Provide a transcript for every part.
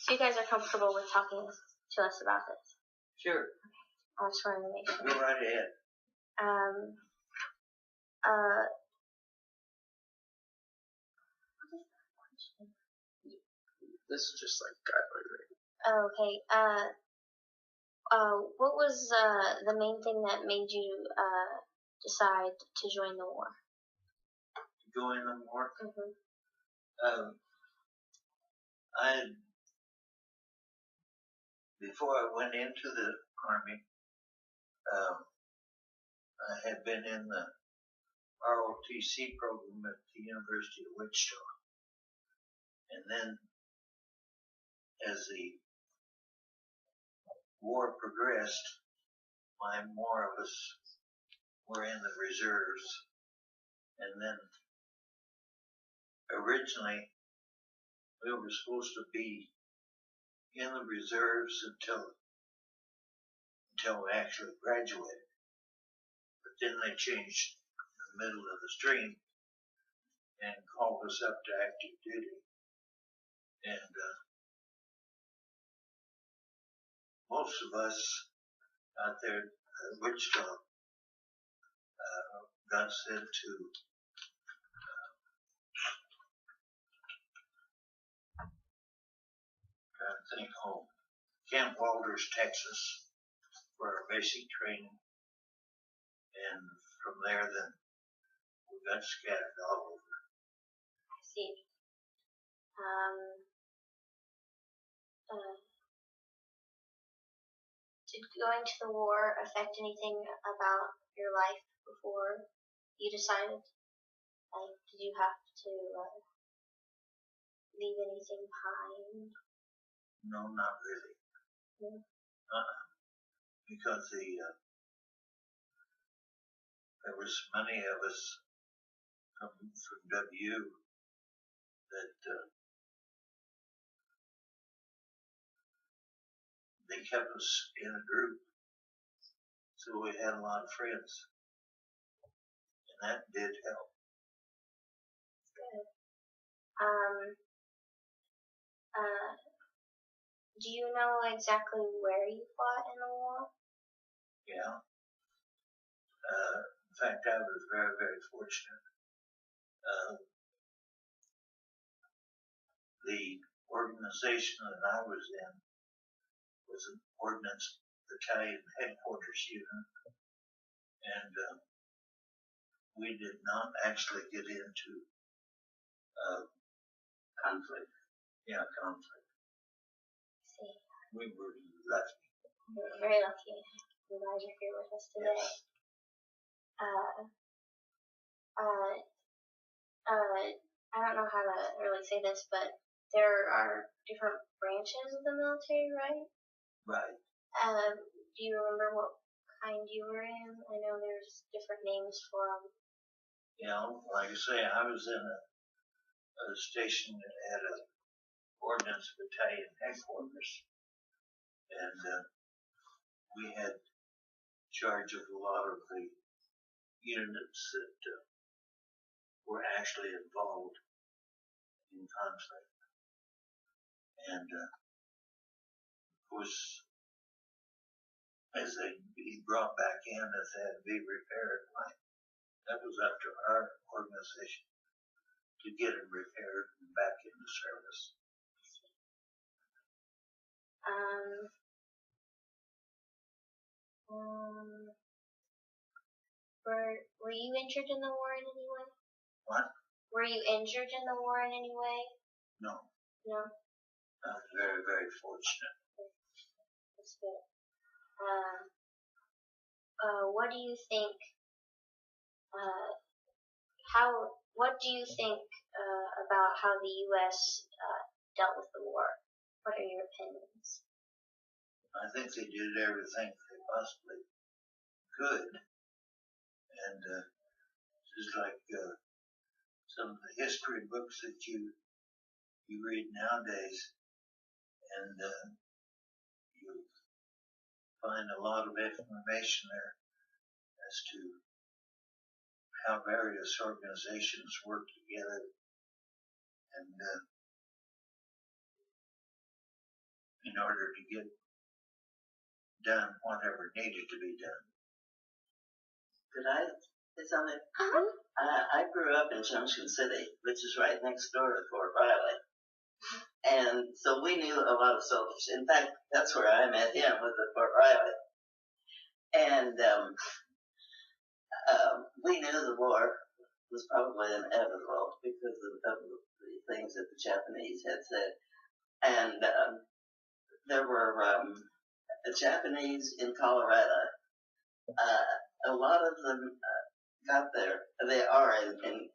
So you guys are comfortable with talking to us about this? Sure. I just wanted to make sure. Go right ahead. This is just like guideline rating. Okay. What was the main thing that made you decide to join the war? Join the war? Mm-hmm. Before I went into the Army, I had been in the ROTC program at the University of Wichita. And then, as the war progressed, more of us were in the reserves. And then, originally, we were supposed to be in the reserves until we actually graduated. But then they changed in the middle of the stream and called us up to active duty. And most of us out there at Wichita got sent to home. Camp Walters, Texas, for our basic training. And from there, then, we got scattered all over. I see. Did going to the war affect anything about your life before you decided? Like, did you have to leave anything behind? No, not really. Yeah. Because there was many of us from W that they kept us in a group, so we had a lot of friends, and that did help. Good. Do you know exactly where you fought in the war? Yeah. In fact, I was very, very fortunate. The organization that I was in was an Ordnance Battalion Headquarters unit, and we did not actually get into conflict. Yeah, conflict. See. We were lucky. We're very lucky. I'm glad you're here with us today. Yes. I don't know how to really say this, but there are different branches of the military, right? Right. Do you remember what kind you were in? I know there's different names for them. Yeah, like I say, I was in a station that had a Ordnance Battalion Headquarters, and we had charge of a lot of the units that were actually involved in conflict. And of course, as they be brought back in, as they had to be repaired, that was up to our organization to get them repaired and back into service. Were you injured in the war in any way? What? Were you injured in the war in any way? No. No? I was very, very fortunate. That's good. What do you think, what do you think about how the U.S. dealt with the war? What are your opinions? I think they did everything they possibly could. And just like some of the history books that you read nowadays, and you find a lot of information there as to how various organizations work together, and in order to get done whatever needed to be done. Could I say something? Uh-huh. I grew up in Junction City, which is right next door to Fort Riley. And so we knew a lot of soldiers. In fact, that's where I met him, was at Fort Riley. And we knew the war was probably inevitable because of the things that the Japanese had said. And there were Japanese in Colorado. A lot of them got there. They are in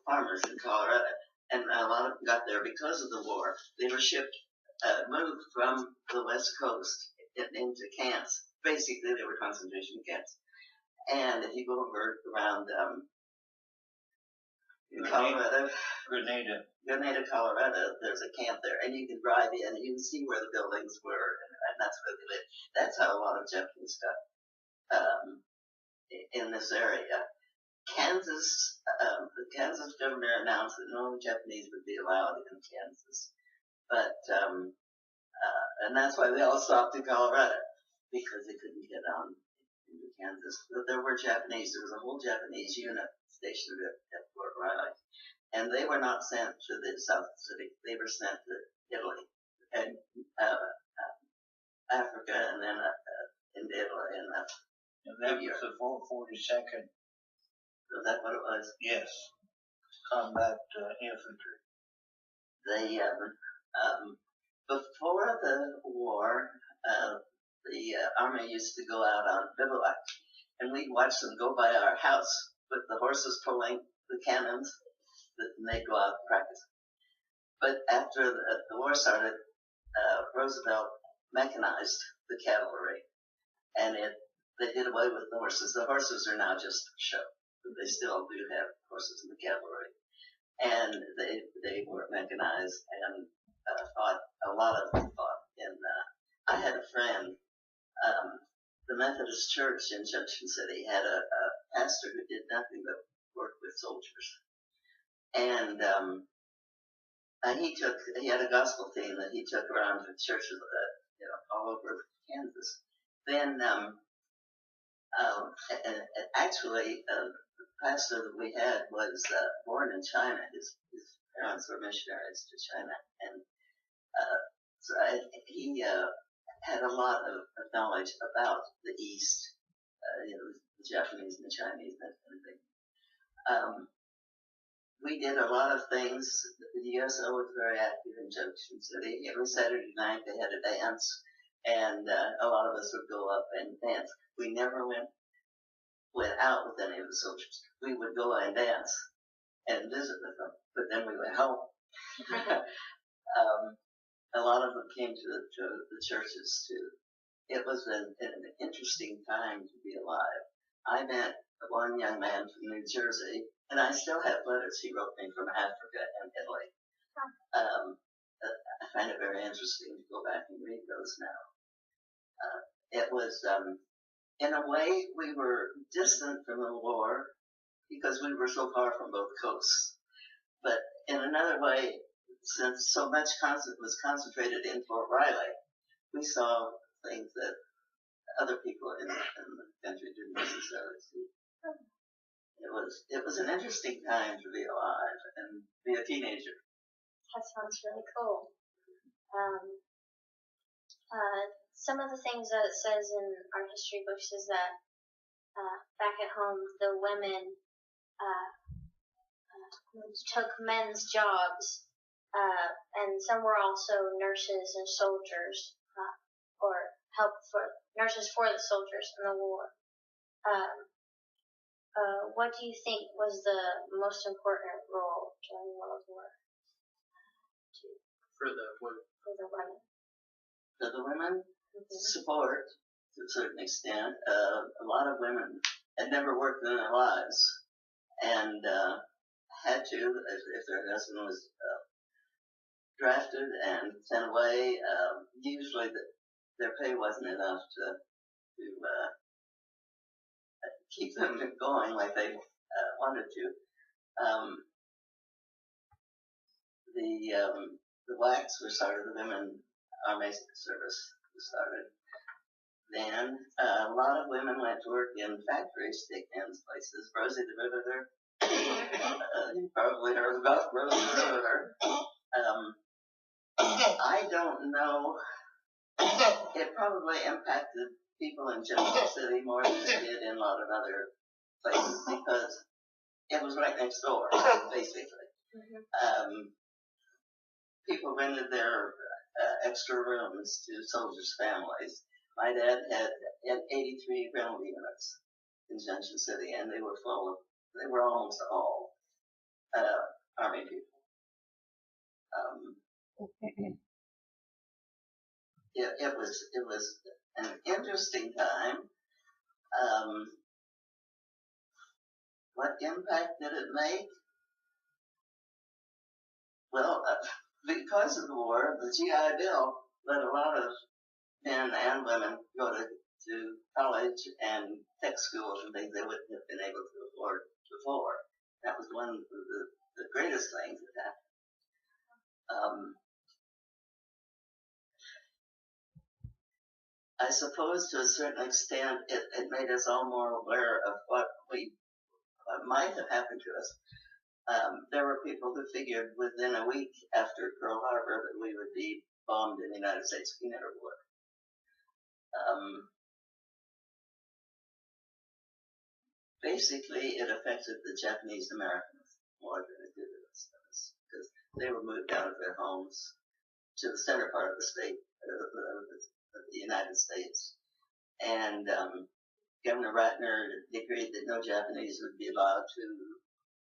farmers in Colorado, and a lot of them got there because of the war. They were shipped, moved from the West Coast into camps. Basically, they were concentration camps. And if you go over around Colorado, Grenada, Colorado, there's a camp there, and you can drive in and you can see where the buildings were, and that's where they lived. That's how a lot of Japanese got in this area. Kansas, the Kansas governor announced that no Japanese would be allowed in Kansas, but and that's why they all stopped in Colorado, because they couldn't get on into Kansas. But there were Japanese. There was a whole Japanese unit stationed at Fort Riley, and they were not sent to the South Pacific. They were sent to Italy and Africa, and then into Italy. And that was the 442nd. Was that what it was? Yes, combat infantry. They before the war, the army used to go out on bivouac, and we'd watch them go by our house with the horses pulling the cannons, and they'd go out and practice. But after the war started, Roosevelt mechanized the cavalry, and they did away with the horses. The horses are now just a show. They still do have horses in the cavalry, and they were mechanized and fought. A lot of them fought. And I had a friend. The Methodist Church in Junction City had a pastor who did nothing but work with soldiers, and he had a gospel team that he took around to churches all over Kansas. Then actually the pastor that we had was born in China. His parents were missionaries to China, and so he had a lot of knowledge about the East, the Japanese and the Chinese, that kind of thing. We did a lot of things. The USO was very active in Junction City. Every Saturday night they had a dance, and a lot of us would go up and dance. We never went out with any of the soldiers. We would go and dance and visit with them, but then we went home. A lot of them came to the churches too. It was an interesting time to be alive. I met one young man from New Jersey, and I still have letters he wrote me from Africa and Italy. I find it very interesting to go back and read those now. It was, in a way, we were distant from the war because we were so far from both coasts. But in another way, since so much was concentrated in Fort Riley, we saw things that other people in the country didn't necessarily see. It was an interesting time to be alive and be a teenager. That sounds really cool. Some of the things that it says in our history books is that back at home, the women took men's jobs, and some were also nurses and soldiers, or nurses for the soldiers in the war. What do you think was the most important role during World War II? For the women. For the women, support to a certain extent. A lot of women had never worked in their lives, and had to, if their husband was drafted and sent away. Usually their pay wasn't enough to keep them going like they wanted to. The WACs were started, the Women Army service started. Then a lot of women went to work in factories, stick hands places. Rosie the Riveter, you probably heard about Rosie the Riveter. I don't know. It probably impacted people in Junction City more than it did in a lot of other places because it was right next door, basically. People rented their extra rooms to soldiers' families. My dad had 83 rental units in Junction City, and they were almost all Army people. It was an interesting time. What impact did it make? Well, because of the war, the GI Bill let a lot of men and women go to college and tech schools and things they wouldn't have been able to afford before. That was one of the greatest things that happened. I suppose to a certain extent it made us all more aware of what might have happened to us. There were people who figured within a week after Pearl Harbor that we would be bombed in the United States. We never would. Basically, it affected the Japanese Americans more than it did us because they were moved out of their homes to the center part of the state, of the United States. And Governor Ratner decreed that no Japanese would be allowed to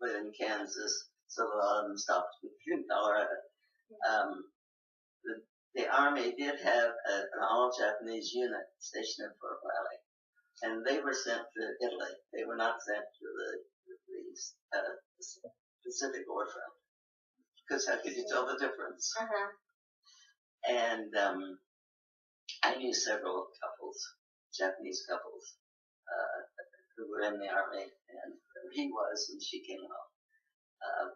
live in Kansas, so a lot of them stopped in Colorado. The Army did have an all-Japanese unit stationed at Fort Riley, and they were sent to Italy. They were not sent to the Pacific War front, because how could you tell the difference? And I knew several couples, Japanese couples, who were in the Army, and he was, and she came home.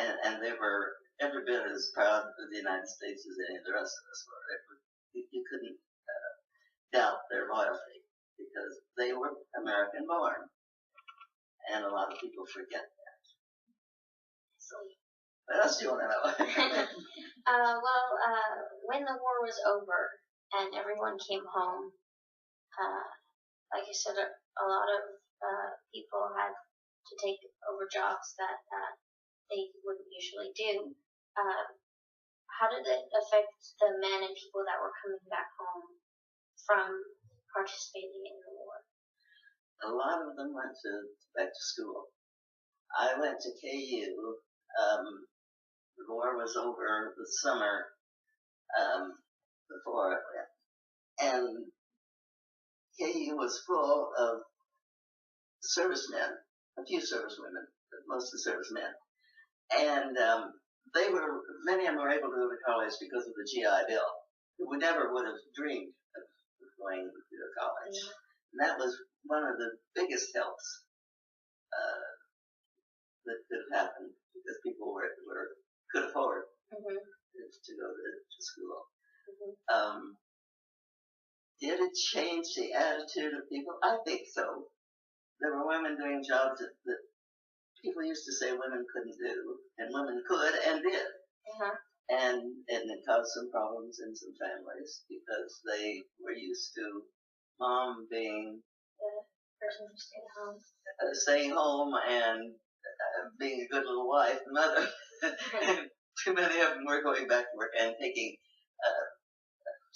And they were every bit as proud of the United States as any of the rest of us were. You couldn't doubt their loyalty because they were American born. And a lot of people forget that. So, what else do you want to know? When the war was over and everyone came home, like I said, a lot of people had to take over jobs that they wouldn't usually do. How did it affect the men and people that were coming back home from participating in the war? A lot of them went back to school. I went to KU. The war was over the summer before I went. And KU was full of servicemen, a few servicewomen, but mostly servicemen. And many of them were able to go to college because of the GI Bill. We never would have dreamed of going to college. And that was one of the biggest helps that could have happened because people could afford to go to school. Did it change the attitude of people? I think so. There were women doing jobs that people used to say women couldn't do, and women could and did. And it caused some problems in some families because they were used to mom being The person who stayed home. Staying home and being a good little wife and mother. Too many of them were going back to work and taking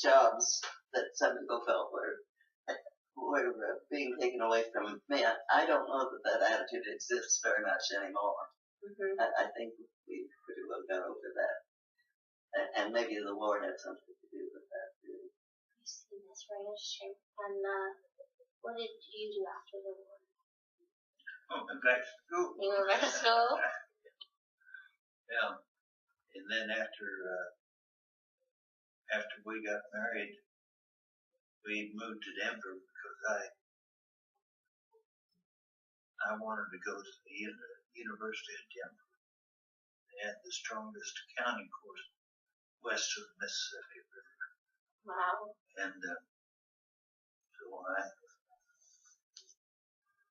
jobs that some people felt were being taken away from men. I don't know that attitude exists very much anymore. I think we pretty well got over that. And maybe the war had something to do with that too. I see, that's very interesting. And what did you do after the war? I went back to school. You went back to school? Yeah. And then after we got married, we moved to Denver because I wanted to go to the University of Denver. They had the strongest accounting course west of the Mississippi River. Wow. And so I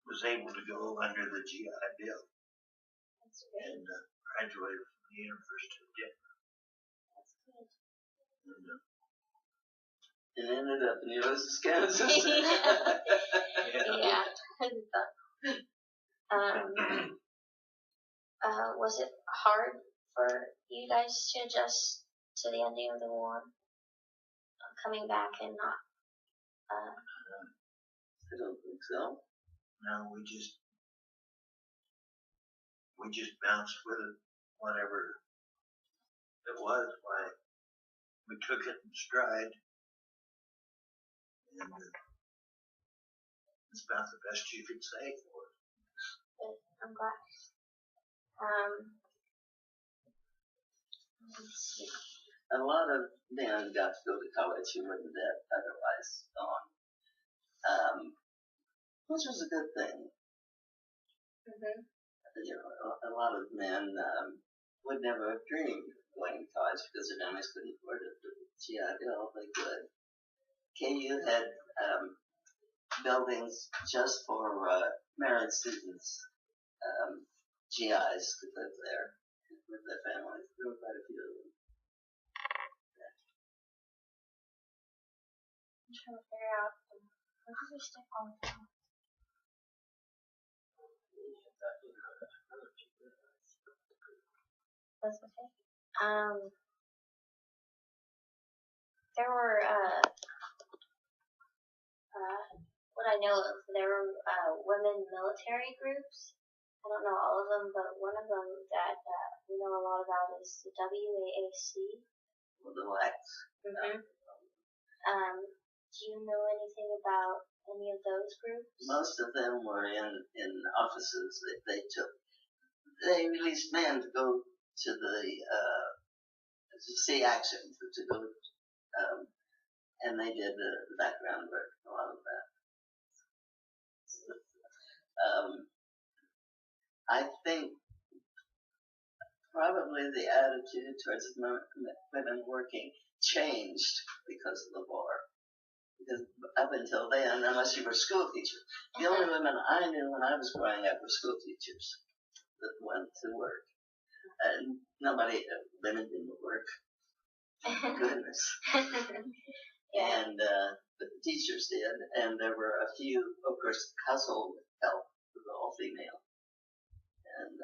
was able to go under the GI Bill That's great. and graduated from the University of Denver. That's good. And, And ended up in Ulysses, Kansas. Yeah. Was it hard for you guys to adjust to the ending of the war? Coming back and not, I don't think so. no, we just bounced with it, whatever it was. Why we took it in stride, and it's about the best you could say for it. I'm glad. Let's see. A lot of men got to go to college who wouldn't have otherwise gone, which was a good thing. Mm-hmm. You know, a lot of men would never have dreamed of going to college because their families couldn't afford it. But GI Bill, they could. KU had buildings just for married students. GIs could live there with their families. There were quite a few of them. I'm trying to figure out where did we step on from? That's okay. There were what I know of, there were women military groups. I don't know all of them, but one of them that we know a lot about is the WAAC. Well, the blacks. Mm-hmm. Do you know anything about any of those groups? Most of them were in offices that they took. They released men to go to the to see action, to go, and they did the background work, a lot of that. I think probably the attitude towards women working changed because of the war. Because up until then, unless you were a school teacher, the only women I knew when I was growing up were school teachers that went to work. And women didn't work. Goodness. Yeah. And but the teachers did, and there were a few, of course, household help was all female, and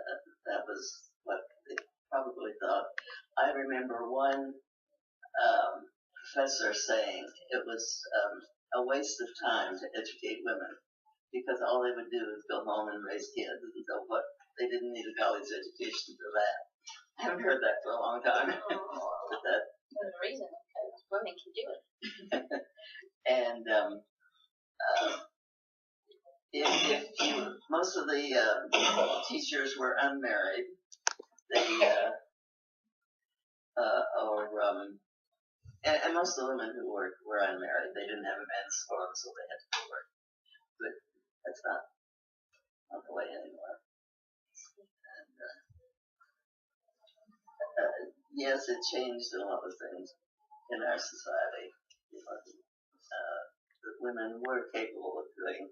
that was what they probably thought. I remember one professor saying it was a waste of time to educate women because all they would do is go home and raise kids, and so what? They didn't need a college education for that. I haven't heard that for a long time. But that. There's a reason, because women can do it. And most of the teachers were unmarried. They and most of the women who worked were unmarried. They didn't have a men's forum, so they had to go work. But that's not the way anymore. And yes, it changed a lot of things in our society. You know, that women were capable of doing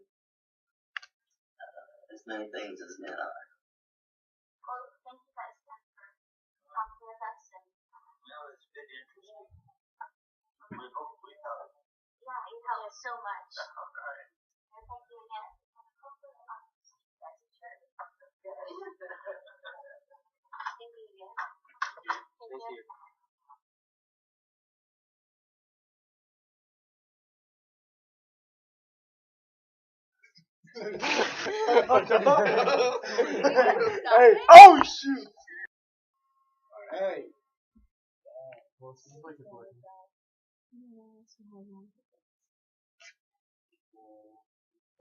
as many things as men are. Well, thank you guys for talking with us. And it's been interesting. We hope we help. Yeah, you helped so much. All right. And thank you again. Hopefully I'll see you guys at church. Good. Thank you again. Thank you. Hey, oh shoot! Hey. Well, it seems like it's working.